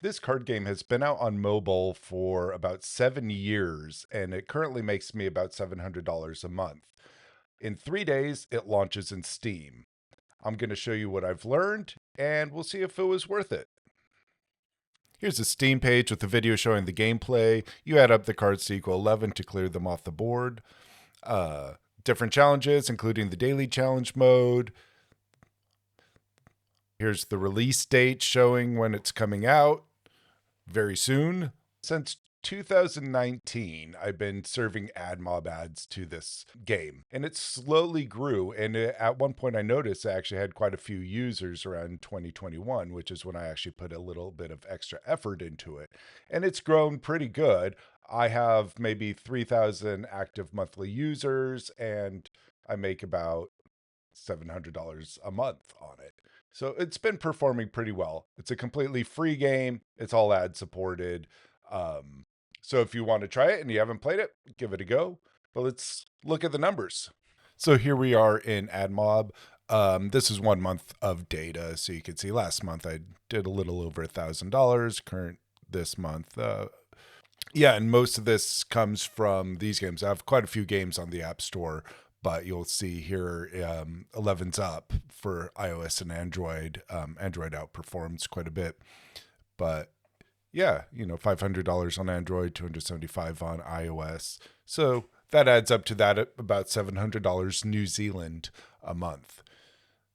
This card game has been out on mobile for about 7 years, and it currently makes me about $700 a month. In 3 days, it launches in Steam. I'm going to show you what I've learned, and we'll see if it was worth it. Here's a Steam page with the video showing the gameplay. You add up the cards to equal 11 to clear them off the board. Different challenges, including the daily challenge mode. Here's the release date showing when it's coming out. Very soon. Since 2019, I've been serving AdMob ads to this game, and it slowly grew. And at one point, I noticed I actually had quite a few users around 2021, which is when I actually put a little bit of extra effort into it. And it's grown pretty good. I have maybe 3,000 active monthly users, and I make about $700 a month on it. So it's been performing pretty well. It's a completely free game. It's all ad supported. So if you want to try it and you haven't played it, give it a go. But let's look at the numbers. So here we are in AdMob. This is 1 month of data. So you can see last month I did a little over $1,000. Current this month. Yeah, and most of this comes from these games. I have quite a few games on the App Store, but you'll see here 11's up for iOS and Android. Android outperforms quite a bit. But yeah, $500 on Android, $275 on iOS. So that adds up to that about $700 New Zealand a month.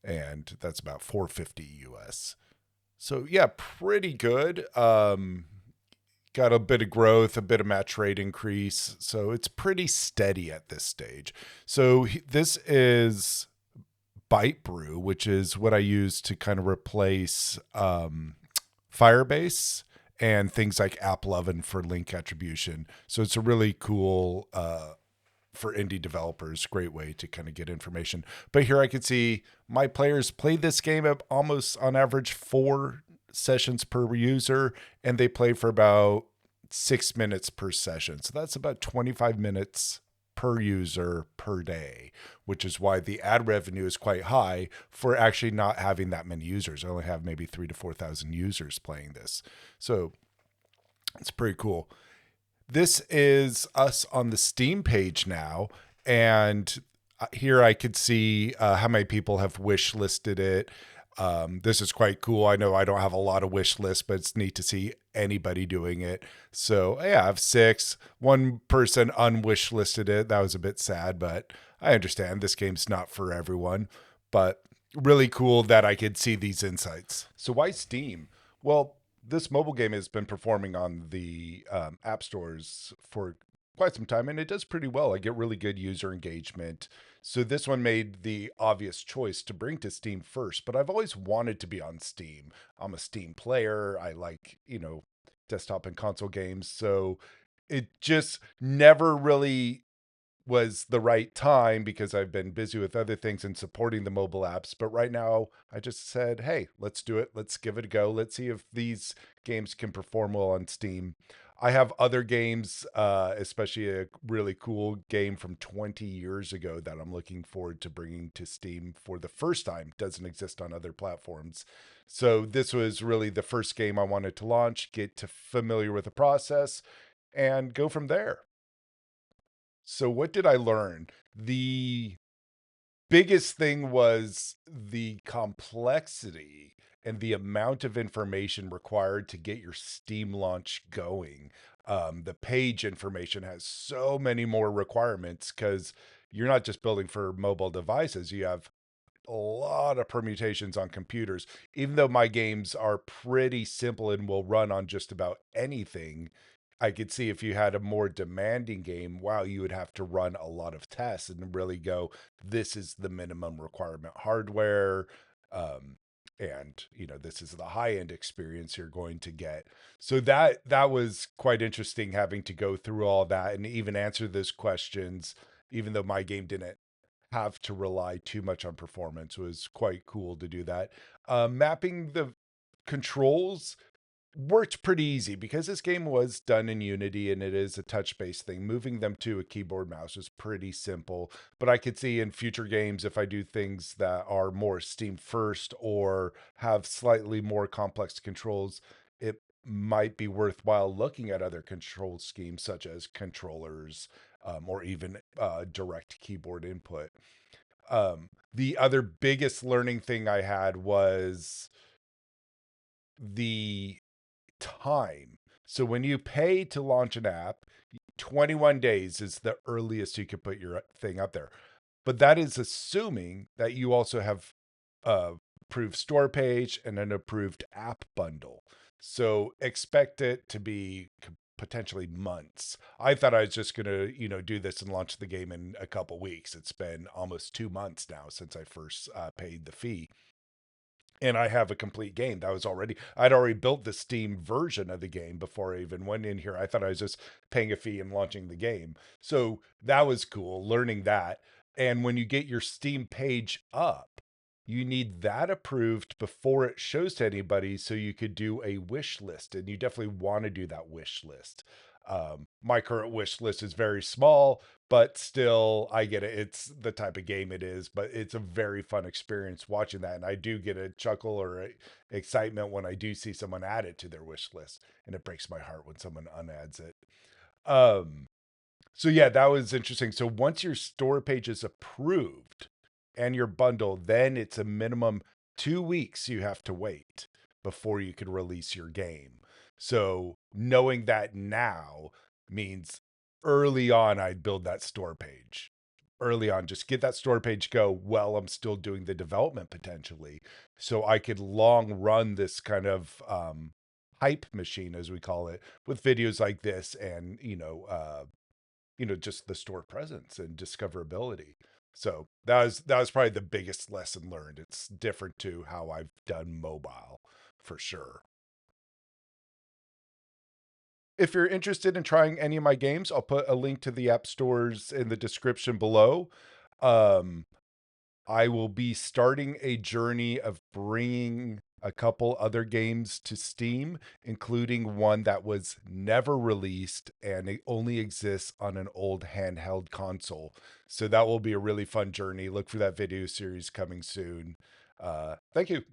And that's about $450 US. So yeah, pretty good. Got a bit of growth, a bit of match rate increase. So it's pretty steady at this stage. So this is ByteBrew, which is what I use to kind of replace Firebase and things like AppLovin for link attribution. So it's a really cool, for indie developers, great way to kind of get information. But here I can see my players play this game at almost on average 4 sessions per user, and they play for about 6 minutes per session. So that's about 25 minutes per user per day, which is why the ad revenue is quite high for actually not having that many users. I only have maybe 3,000 to 4,000 users playing this. So it's pretty cool. This is us on the Steam page now, and here I could see how many people have wish listed it. This is quite cool. I know I don't have a lot of wish lists, but it's neat to see anybody doing it. So yeah, I have 6. One person unwish listed it. That was a bit sad, but I understand this game's not for everyone, but really cool that I could see these insights. So why Steam? Well, this mobile game has been performing on the app stores for quite some time, and it does pretty well. I get really good user engagement. So this one made the obvious choice to bring to Steam first, but I've always wanted to be on Steam. I'm a Steam player. I like, desktop and console games. So it just never really was the right time because I've been busy with other things and supporting the mobile apps. But right now, I just said, hey, let's do it. Let's give it a go. Let's see if these games can perform well on Steam. I have other games, especially a really cool game from 20 years ago that I'm looking forward to bringing to Steam for the first time. Doesn't exist on other platforms. So this was really the first game I wanted to launch, get to familiar with the process, and go from there. So what did I learn? The biggest thing was the complexity and the amount of information required to get your Steam launch going. The page information has so many more requirements because you're not just building for mobile devices. You have a lot of permutations on computers. Even though my games are pretty simple and will run on just about anything, I could see if you had a more demanding game, wow, you would have to run a lot of tests and really go, this is the minimum requirement hardware. Um, and this is the high end experience you're going to get. So that was quite interesting having to go through all that and even answer those questions, even though my game didn't have to rely too much on performance. It was quite cool to do that. Mapping the controls worked pretty easy because this game was done in Unity and it is a touch-based thing. Moving them to a keyboard mouse is pretty simple, but I could see in future games if I do things that are more Steam first or have slightly more complex controls, it might be worthwhile looking at other control schemes such as controllers, or even direct keyboard input. The other biggest learning thing I had was the time. So when you pay to launch an app, 21 days is the earliest you can put your thing up there. But that is assuming that you also have a approved store page and an approved app bundle. So expect it to be potentially months. I thought I was just going to, do this and launch the game in a couple weeks. It's been almost 2 months now since I first paid the fee, and I have a complete game. I'd already built the Steam version of the game before I even went in here. I thought I was just paying a fee and launching the game. So that was cool learning that. And when you get your Steam page up, you need that approved before it shows to anybody so you could do a wish list. And you definitely want to do that wish list. My current wish list is very small, but still, I get it. It's the type of game it is, but it's a very fun experience watching that. And I do get a chuckle or excitement when I do see someone add it to their wish list. And it breaks my heart when someone unadds it. Um, so yeah, that was interesting. So once your store page is approved and your bundle, then it's a minimum 2 weeks you have to wait before you can release your game. So knowing that now means early on I'd build that store page. Early on, just get that store page go while I'm still doing the development potentially. So I could long run this kind of hype machine, as we call it, with videos like this and, just the store presence and discoverability. So that was probably the biggest lesson learned. It's different to how I've done mobile for sure. If you're interested in trying any of my games, I'll put a link to the app stores in the description below. Um, I will be starting a journey of bringing a couple other games to Steam, including one that was never released and it only exists on an old handheld console. So that will be a really fun journey. Look for that video series coming soon. Thank you.